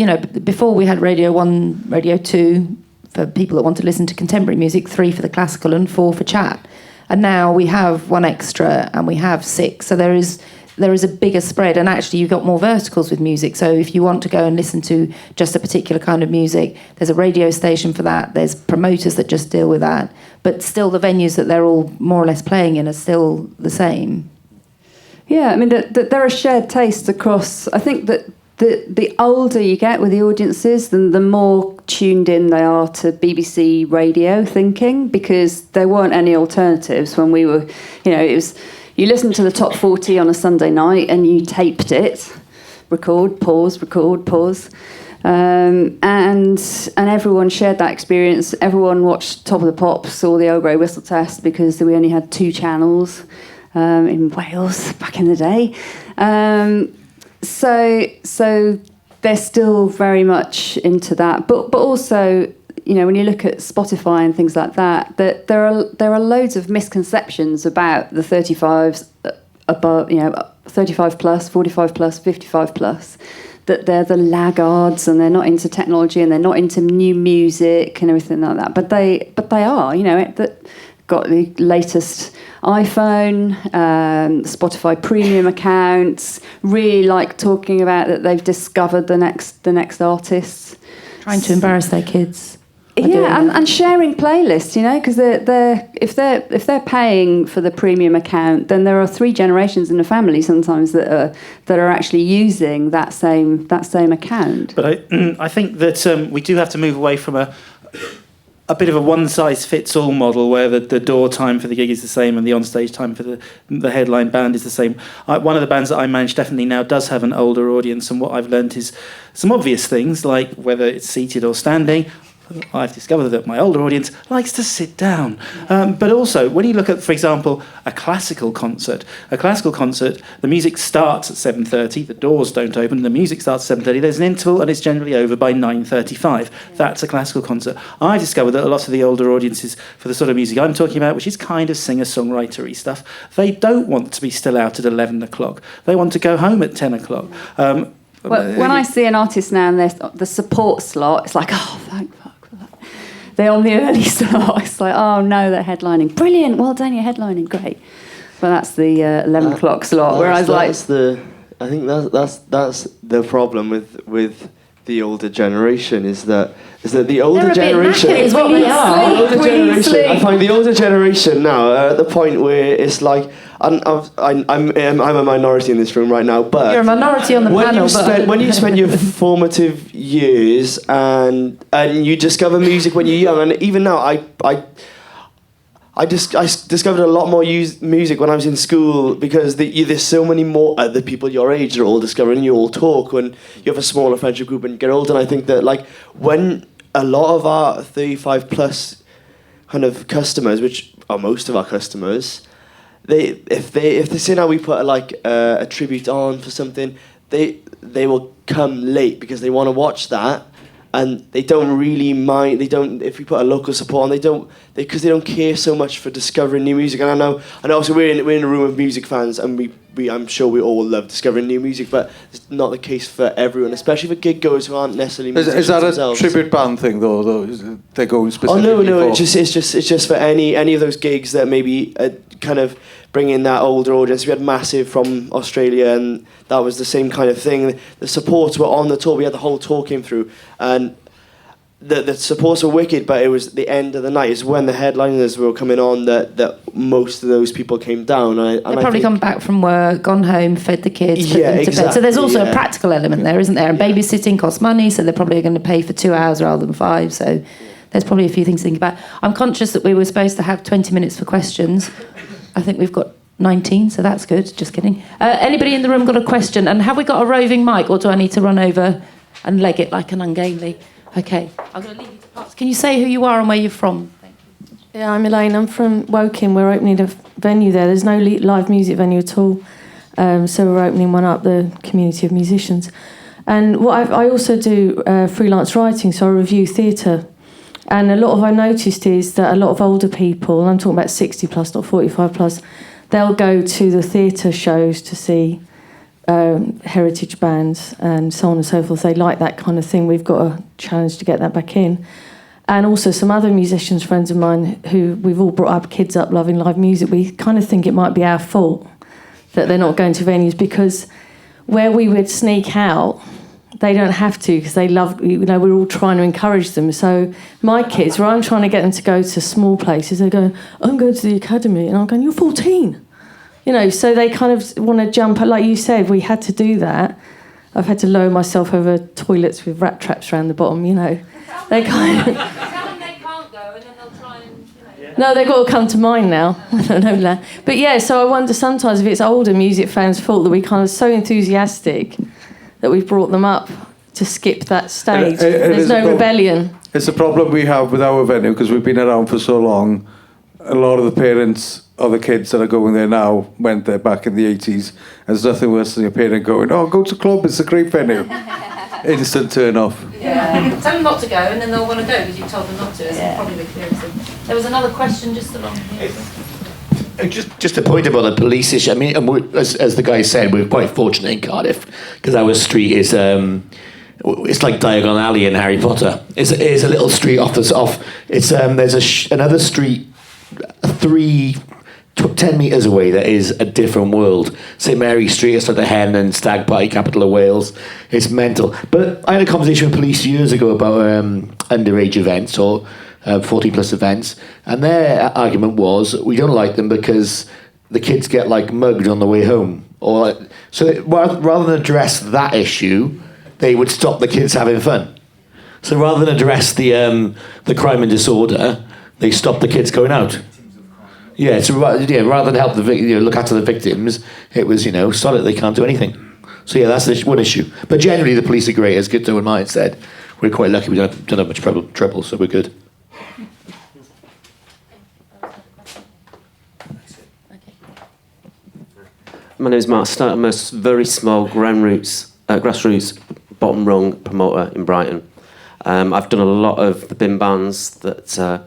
before we had Radio 1, Radio 2 for people that want to listen to contemporary music, 3 for the classical and 4 for chat. And now we have 1 extra and we have 6. So there is a bigger spread, and actually you've got more verticals with music. So if you want to go and listen to just a particular kind of music, there's a radio station for that. There's promoters that just deal with that. But still the venues that they're all more or less playing in are still the same. Yeah, I mean, there are shared tastes across. I think that the older you get with the audiences, then the more tuned in they are to BBC radio thinking, because there weren't any alternatives when we were, it was, you listened to the top 40 on a Sunday night and you taped it, record, pause, and everyone shared that experience. Everyone watched Top of the Pops or the Old Grey Whistle Test because we only had 2 channels. In Wales back in the day. So they're still very much into that. But also, when you look at Spotify and things like that, there are loads of misconceptions about the 35s above, 35 plus, 45 plus, 55 plus, that they're the laggards and they're not into technology and they're not into new music and everything like that. But they are, got the latest iPhone, Spotify premium accounts, really like talking about that they've discovered the next artists. Trying to embarrass their kids. Yeah, and sharing playlists, because if they're paying for the premium account, then there are 3 generations in a family sometimes that are actually using that same account. But I think that we do have to move away from a bit of a one-size-fits-all model where the door time for the gig is the same and the on-stage time for the headline band is the same. One of the bands that I manage definitely now does have an older audience, and what I've learned is some obvious things, like whether it's seated or standing. I've discovered that my older audience likes to sit down. But also, when you look at, for example, a classical concert, the music starts at 7:30, the doors don't open, the music starts at 7:30, there's an interval and it's generally over by 9:35. That's a classical concert. I discovered that a lot of the older audiences for the sort of music I'm talking about, which is kind of singer-songwriter-y stuff, they don't want to be still out at 11 o'clock. They want to go home at 10 o'clock. Well, when I see an artist now and they're the support slot, it's like, oh, thank fuck for that. They're on the early slot. It's like, oh no, they're headlining. Brilliant, well done, you're headlining, great. But that's the 11 o'clock slot. Whereas I think that's the problem with the older generation is that the older generation is what they are. The older generation. I find the older generation now are at the point where it's like I'm a minority in this room right now, but you're a minority on the panel. When you spend your formative years and you discover music when you're young, and even now I discovered a lot more music when I was in school because there's so many more other people your age that are all discovering. You all talk when you have a smaller friendship group and you get older. And I think that like when a lot of our 35 plus kind of customers, which are most of our customers, if they say now we put a tribute on for something, they will come late because they want to watch that. And they don't really mind. They don't. If we put a local support on, because they don't care so much for discovering new music. And I know. Also, we're in a room of music fans, and I'm sure we all love discovering new music. But it's not the case for everyone, especially for gig goers who aren't necessarily musicians Is that themselves. a tribute band thing though? They're going specifically. Oh no! For... It's just for any of those gigs that maybe kind of bring in that older audience. We had Massive from Australia, and that was the same kind of thing. The supports were on the tour. We had the whole tour came through, and the supports were wicked. But it was the end of the night is when the headliners were coming on that most of those people came down. They've probably come back from work, gone home, fed the kids, put them to bed. So there's also a practical element there, isn't there? And babysitting costs money, so they're probably going to pay for 2 hours rather than 5. So there's probably a few things to think about. I'm conscious that we were supposed to have 20 minutes for questions. I think we've got 19, so that's good. Just kidding. Anybody in the room got a question? And have we got a roving mic, or do I need to run over and leg it like an ungainly? Okay, I'm going to leave you to pass. Can you say who you are and where you're from? Thank you. Yeah, I'm Elaine. I'm from Woking. We're opening a venue there. There's no live music venue at all, so we're opening one up, the community of musicians. And what I also do freelance writing, so I review theatre. And a lot of I noticed is that a lot of older people, and I'm talking about 60 plus, not 45 plus, they'll go to the theatre shows to see heritage bands and so on and so forth. They like that kind of thing. We've got a challenge to get that back in. And also some other musicians, friends of mine, who we've all brought up kids up loving live music. We kind of think it might be our fault that they're not going to venues, because where we would sneak out, they don't have to, because they love, we're all trying to encourage them. So my kids, where I'm trying to get them to go to small places, they're going, I'm going to the academy. And I'm going, you're 14. So they kind of want to jump. Like you said, we had to do that. I've had to lower myself over toilets with rat traps around the bottom, They kind of... Tell them they can't go, and then they'll try and... No, they've got to come to mine now. I don't know. But yeah, so I wonder sometimes if it's older music fans' fault that we kind of so enthusiastic that we've brought them up to skip that stage. There's no rebellion. It's a problem we have with our venue because we've been around for so long. A lot of the parents of the kids that are going there now went there back in the 80s. There's nothing worse than your parent going, oh, go to Clwb, it's a great venue. Instant turn off. Yeah. Tell them not to go, and then they'll want to go because you told them not to. It's probably the clearest thing. There was another question just along here. Just a point about the police issue. I mean, and as the guy said, we're quite fortunate in Cardiff because our street is it's like Diagon Alley in Harry Potter. It's a little street off. It's there's another street 10 metres away that is a different world. St Mary Street, it's like the Hen and Stag Party, capital of Wales. It's mental. But I had a conversation with police years ago about underage events or 40 plus events, and their argument was we don't like them because the kids get like mugged on the way home, or so rather than address that issue, they would stop the kids having fun. So rather than address the crime and disorder, they stop the kids going out. Yeah, so rather than help look after the victims, it was solid. They can't do anything. So yeah, that's one issue. But generally, the police are great, as Guto and Martyn said. We're quite lucky. We don't have much trouble, so we're good. My name is Mark Stark. I'm a very small grassroots bottom rung promoter in Brighton. I've done a lot of the BIMM bands that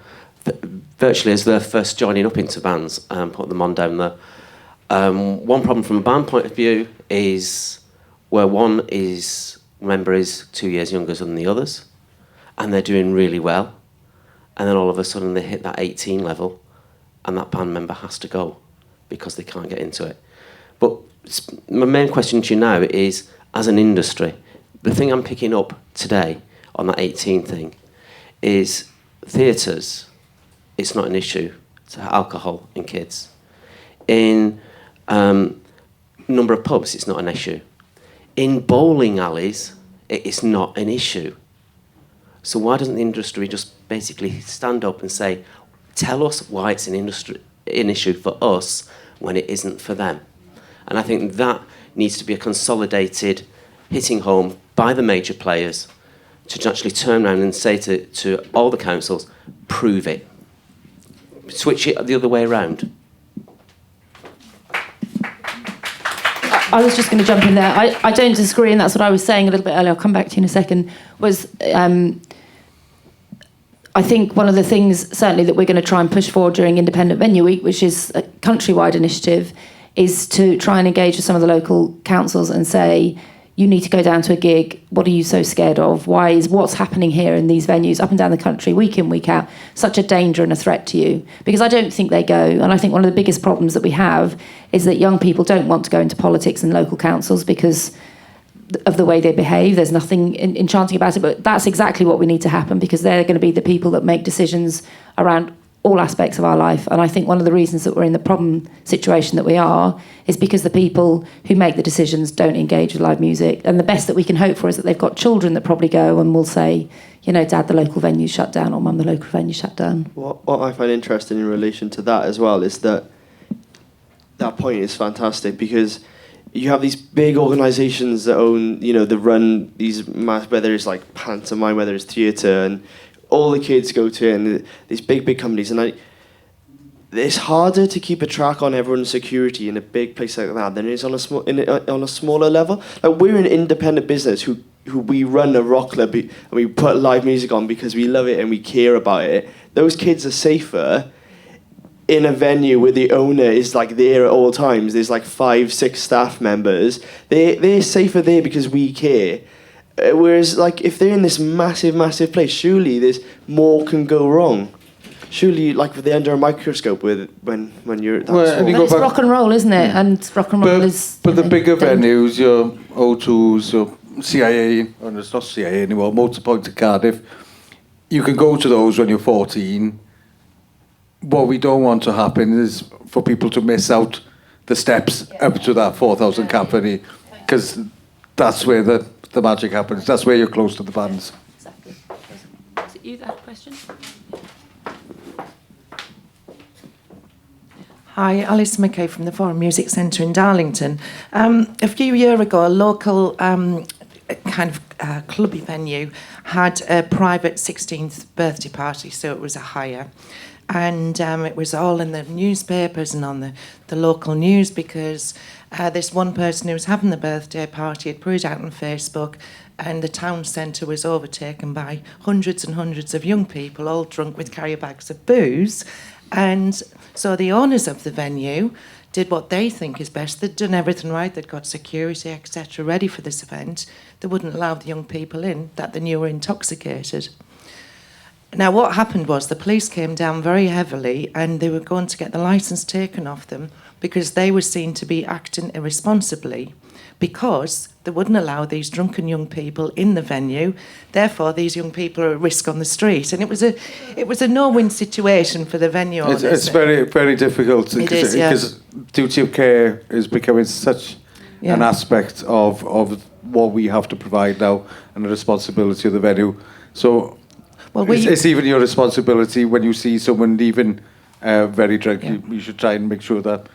virtually as their first joining up into bands and put them on down there. One problem from a band point of view is where one member is 2 years younger than the others, and they're doing really well, and then all of a sudden they hit that 18 level, and that band member has to go because they can't get into it. But my main question to you now is, as an industry, the thing I'm picking up today on that 18 thing is theatres, it's not an issue to alcohol in kids. In number of pubs, it's not an issue. In bowling alleys, it's not an issue. So why doesn't the industry just basically stand up and say, tell us why it's an issue for us when it isn't for them? And I think that needs to be a consolidated hitting home by the major players to actually turn around and say to all the councils, prove it. Switch it the other way around. I was just going to jump in there. I don't disagree, and that's what I was saying a little bit earlier. I'll come back to you in a second. I think one of the things, certainly, that we're going to try and push for during Independent Venue Week, which is a countrywide initiative, is to try and engage with some of the local councils and say, you need to go down to a gig. What are you so scared of? Why is what's happening here in these venues up and down the country, week in, week out, such a danger and a threat to you? Because I don't think they go. And I think one of the biggest problems that we have is that young people don't want to go into politics and local councils because of the way they behave. There's nothing enchanting about it, but that's exactly what we need to happen, because they're going to be the people that make decisions around all aspects of our life. And I think one of the reasons that we're in the problem situation that we are is because the people who make the decisions don't engage with live music. And the best that we can hope for is that they've got children that probably go and will say, you know, Dad, the local venue's shut down, or Mum, the local venue's shut down. What I find interesting in relation to that as well is that point is fantastic, because you have these big organisations that own, you know, that run these whether it's like pantomime, whether it's theatre, and all the kids go to it, and these big companies, and it's harder to keep a track on everyone's security in a big place like that than it is on a smaller level. Like, we're an independent business who we run a rock club and we put live music on because we love it and we care about it. Those kids are safer in a venue where the owner is like there at all times. There's like 5-6 staff members. They're safer there because we care. Whereas, like, if they're in this massive place, surely there's more can go wrong. Surely, like, they're under a microscope when you're. Well, and But it's rock and roll, isn't it? And rock and roll is. But the bigger venues, your O2s, your CIA, or it's not CIA anymore, Motorpoint to Cardiff, you can go to those when you're 14. What we don't want to happen is for people to miss out the steps up to that 4,000 company, because that's where the magic happens. That's where you're close to the fans. Exactly. Is it you that had a question? Hi, Alice McKay from the Foreign Music Centre in Darlington. A few years ago, a local clubby venue had a private 16th birthday party, so it was a hire. And it was all in the newspapers and on the local news, because this one person who was having the birthday party had put it out on Facebook, and the town centre was overtaken by hundreds and hundreds of young people, all drunk with carrier bags of booze. And so the owners of the venue did what they think is best. They'd done everything right. They'd got security, etc., ready for this event. They wouldn't allow the young people in that they knew were intoxicated. Now, what happened was the police came down very heavily, and they were going to get the licence taken off them because they were seen to be acting irresponsibly, because they wouldn't allow these drunken young people in the venue. Therefore, these young people are at risk on the street, and it was a no-win situation for the venue owners. It's very, very difficult, because duty of care is becoming such an aspect of what we have to provide now, and the responsibility of the venue. So. Well, it's even your responsibility when you see someone leaving very drunk. Yeah. You should try and make sure that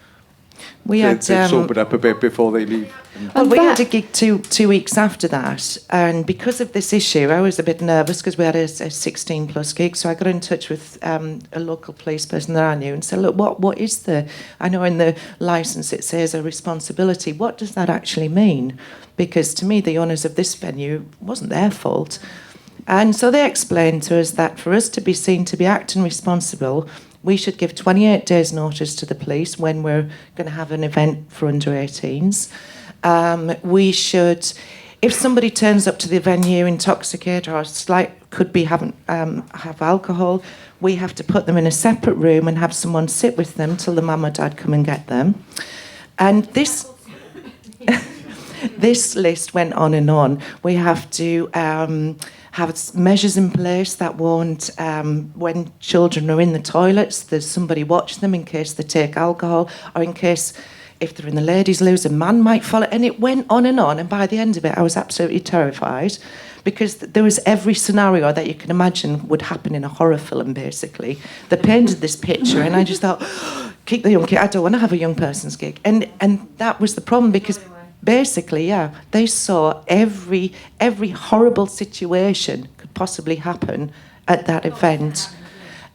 they're sobered up a bit before they leave. Well, we had a gig two weeks after that, and because of this issue, I was a bit nervous because we had a 16-plus gig, so I got in touch with a local police person that I knew and said, look, what is I know in the licence it says a responsibility. What does that actually mean? Because to me, the owners of this venue, it wasn't their fault. And so they explained to us that for us to be seen to be acting responsible, we should give 28 days' notice to the police when we're going to have an event for under 18s. We should, if somebody turns up to the venue intoxicated or have alcohol, we have to put them in a separate room and have someone sit with them till the mum or dad come and get them. And this this list went on and on. We have to have measures in place that won't, when children are in the toilets, there's somebody watching them in case they take alcohol, or in case, if they're in the ladies' loos, a man might follow. And it went on, and by the end of it, I was absolutely terrified, because there was every scenario that you can imagine would happen in a horror film, basically. They painted this picture, and I just thought, keep the young kid, I don't want to have a young person's gig. And that was the problem, because basically, they saw every horrible situation could possibly happen at that event.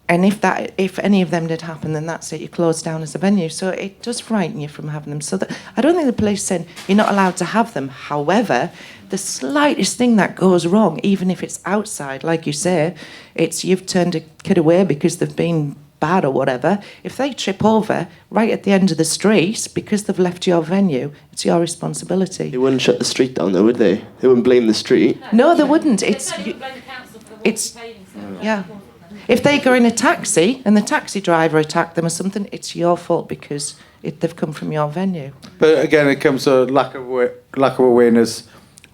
And if any of them did happen, then that's it, you close down as a venue. So it does frighten you from having them. So I don't think the police said you're not allowed to have them. However, the slightest thing that goes wrong, even if it's outside, like you say, it's you've turned a kid away because they've been bad or whatever. If they trip over right at the end of the street because they've left your venue, it's your responsibility. They wouldn't shut the street down, though, would they? They wouldn't blame the street. No, they wouldn't. Yeah. If they go in a taxi and the taxi driver attacked them or something, it's your fault because they've come from your venue. But again, it comes to lack of awareness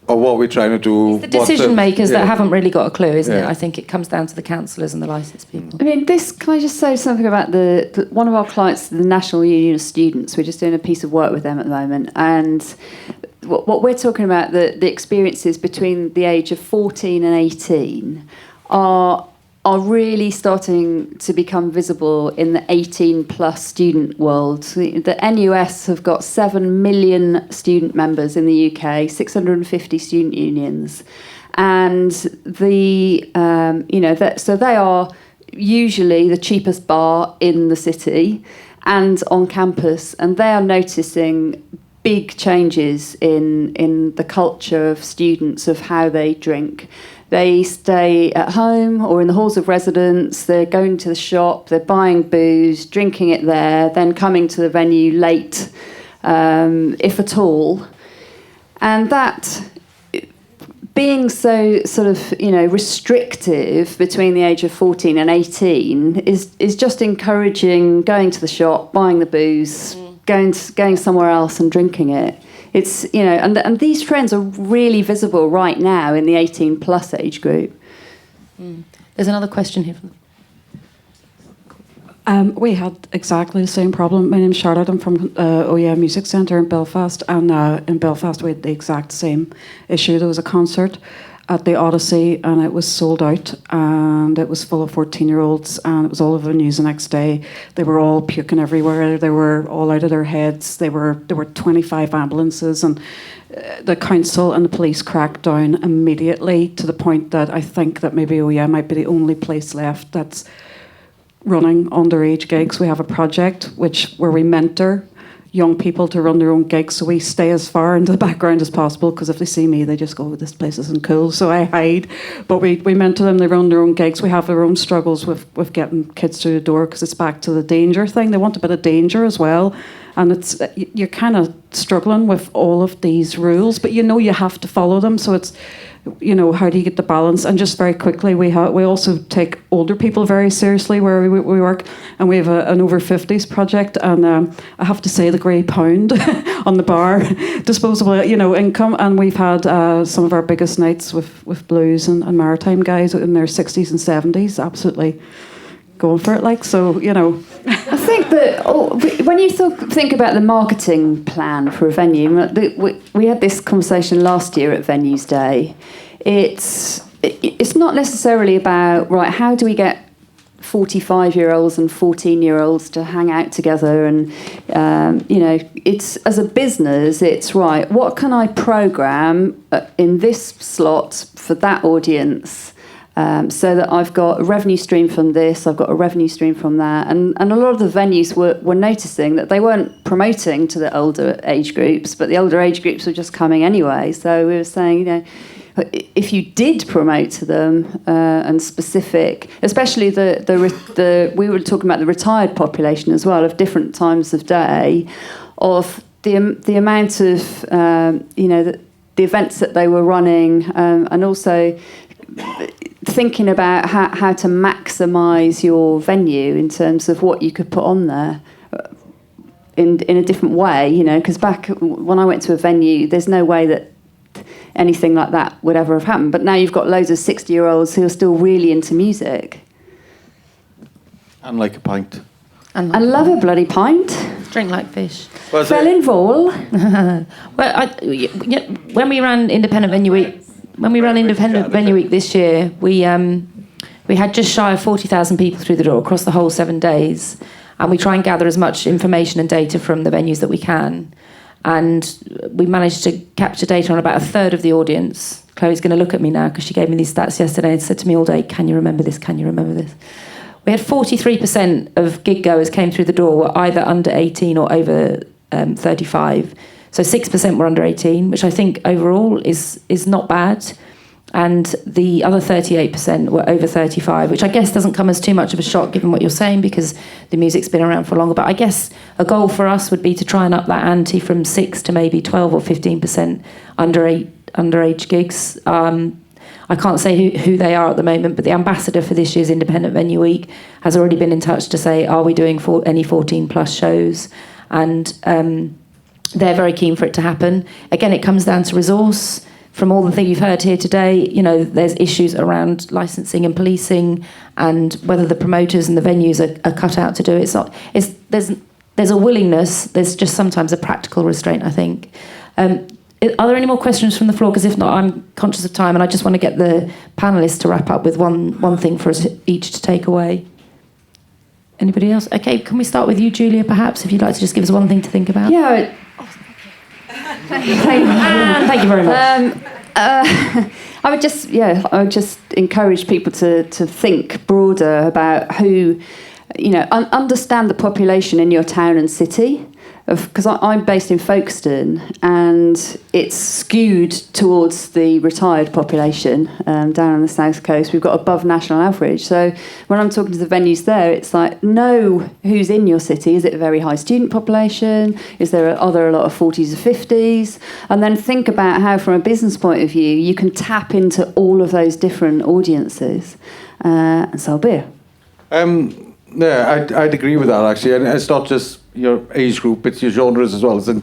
of what we're trying to do. It's the decision makers that haven't really got a clue, isn't it? I think it comes down to the councillors and the licensed people. I mean, can I just say something about one of our clients, the National Union of Students? We're just doing a piece of work with them at the moment, and what we're talking about, the experiences between the age of 14 and 18 are really starting to become visible in the 18-plus student world. The NUS have got 7 million student members in the UK, 650 student unions, and so they are usually the cheapest bar in the city and on campus, and they are noticing big changes in the culture of students, of how they drink. They stay at home or in the halls of residence, they're going to the shop, they're buying booze, drinking it there, then coming to the venue late, if at all. And that, being so sort of, restrictive between the age of 14 and 18 is just encouraging going to the shop, buying the booze, going somewhere else and drinking it. It's, and these trends are really visible right now in the 18-plus age group. There's another question here. We had exactly the same problem. My name's Charlotte. I'm from OEM Music Centre in Belfast, and in Belfast we had the exact same issue. There was a concert at the Odyssey, and it was sold out, and it was full of 14-year-olds, and it was all over the news the next day. They were all puking everywhere. They were all out of their heads. There were 25 ambulances, and the council and the police cracked down immediately, to the point that I think that maybe OEM might be the only place left that's running underage gigs. We have a project where we mentor young people to run their own gigs, so we stay as far into the background as possible, because if they see me, they just go, this place isn't cool, so I hide. But we mentor them, they run their own gigs. We have their own struggles with getting kids through the door, because it's back to the danger thing. They want a bit of danger as well, and you're kind of struggling with all of these rules, but you have to follow them, so it's, how do you get the balance? And just very quickly, we also take older people very seriously where we work, and we have an over 50s project, and I have to say the grey pound on the bar, disposable income, and we've had some of our biggest nights with blues and maritime guys in their 60s and 70s, absolutely going for it, I think that when you think about the marketing plan for a venue, we had this conversation last year at Venues Day. It's not necessarily about, right, how do we get 45-year-olds and 14-year-olds to hang out together, and it's, as a business, it's right, what can I program in this slot for that audience, so that I've got a revenue stream from this, I've got a revenue stream from that. And a lot of the venues were noticing that they weren't promoting to the older age groups, but the older age groups were just coming anyway. So we were saying, if you did promote to them and specific, especially we were talking about the retired population as well, of different times of day, of the amount of the events that they were running, and also thinking about how to maximise your venue in terms of what you could put on there in a different way, because back when I went to a venue, there's no way that anything like that would ever have happened. But now you've got loads of 60-year-olds who are still really into music. And like a pint. And love a bloody pint. Drink like fish. Fell in vol. When we ran Independent Venue Week, this year, we had just shy of 40,000 people through the door across the whole 7 days, and we try and gather as much information and data from the venues that we can. And we managed to capture data on about a third of the audience. Chloe's going to look at me now because she gave me these stats yesterday and said to me all day, "Can you remember this? Can you remember this?" We had 43% of gig goers came through the door were either under 18 or over 35. So 6% were under 18, which I think overall is not bad. And the other 38% were over 35, which I guess doesn't come as too much of a shock given what you're saying, because the music's been around for longer. But I guess a goal for us would be to try and up that ante from 6 to maybe 12 or 15% underage gigs. I can't say who they are at the moment, but the ambassador for this year's Independent Venue Week has already been in touch to say, are we doing any 14 plus shows? And they're very keen for it to happen. Again, it comes down to resource. From all the things you've heard here today, there's issues around licensing and policing, and whether the promoters and the venues are cut out to do it. There's a willingness. There's just sometimes a practical restraint, I think. Are there any more questions from the floor? Because if not, I'm conscious of time, and I just want to get the panellists to wrap up with one thing for us each to take away. Anybody else? Okay, can we start with you, Julia, perhaps, if you'd like to just give us one thing to think about? Yeah. Thank you very much. I would just encourage people to think broader about who, understand the population in your town and city. Because I'm based in Folkestone, and it's skewed towards the retired population down on the south coast. We've got above national average. So when I'm talking to the venues there, it's like, know who's in your city. Is it a very high student population? Are there a lot of 40s or 50s? And then think about how, from a business point of view, you can tap into all of those different audiences and sell beer. Yeah, I'd agree with that, actually. And it's not just your age group, it's your genres as well. And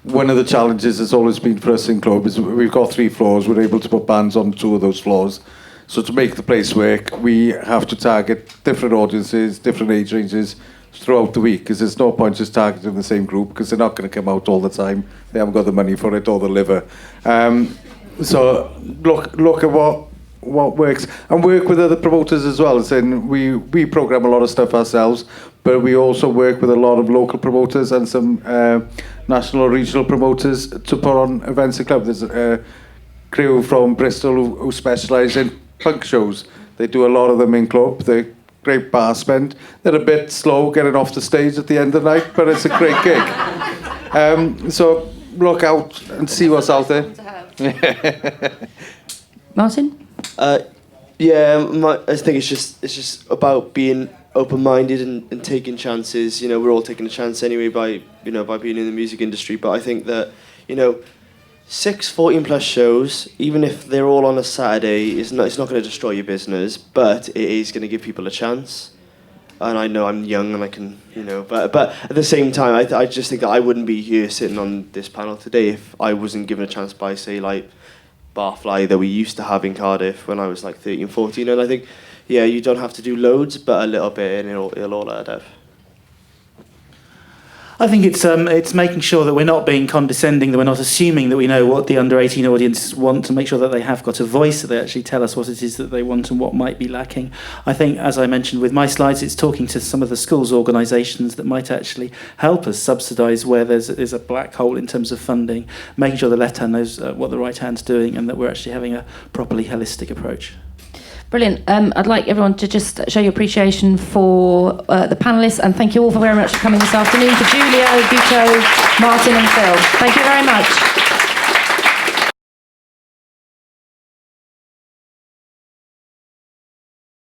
one of the challenges has always been for us in Clwb is we've got 3 floors. We're able to put bands on 2 of those floors. So to make the place work, we have to target different audiences, different age ranges throughout the week, because there's no point just targeting the same group, because they're not going to come out all the time. They haven't got the money for it or the liver. So look at what works, and work with other promoters as well. And we program a lot of stuff ourselves, but we also work with a lot of local promoters and some national or regional promoters to put on events in Clwb. There's a crew from Bristol who specialise in punk shows. They do a lot of them in Clwb. They're great bar spend. They're a bit slow getting off the stage at the end of the night, but it's a great gig. So look out and see what's out there. Martin? I think it's just about being open-minded and taking chances. We're all taking a chance anyway by being in the music industry. But I think that 6 14+ shows, even if they're all on a Saturday, it's not going to destroy your business, but it is going to give people a chance. And I know I'm young and I can, but at the same time, I just think that I wouldn't be here sitting on this panel today if I wasn't given a chance by, say, like Barfly that we used to have in Cardiff when I was like 13, 14. And I think, you don't have to do loads, but a little bit, and it'll all add up. I think it's making sure that we're not being condescending, that we're not assuming that we know what the under-18 audience want, to make sure that they have got a voice, that they actually tell us what it is that they want and what might be lacking. I think, as I mentioned with my slides, it's talking to some of the schools' organisations that might actually help us subsidise where there's a black hole in terms of funding, making sure the left hand knows what the right hand's doing, and that we're actually having a properly holistic approach. Brilliant. I'd like everyone to just show your appreciation for the panellists, and thank you all very much for coming this afternoon, for Julia, Guto, Martin and Phil. Thank you very much.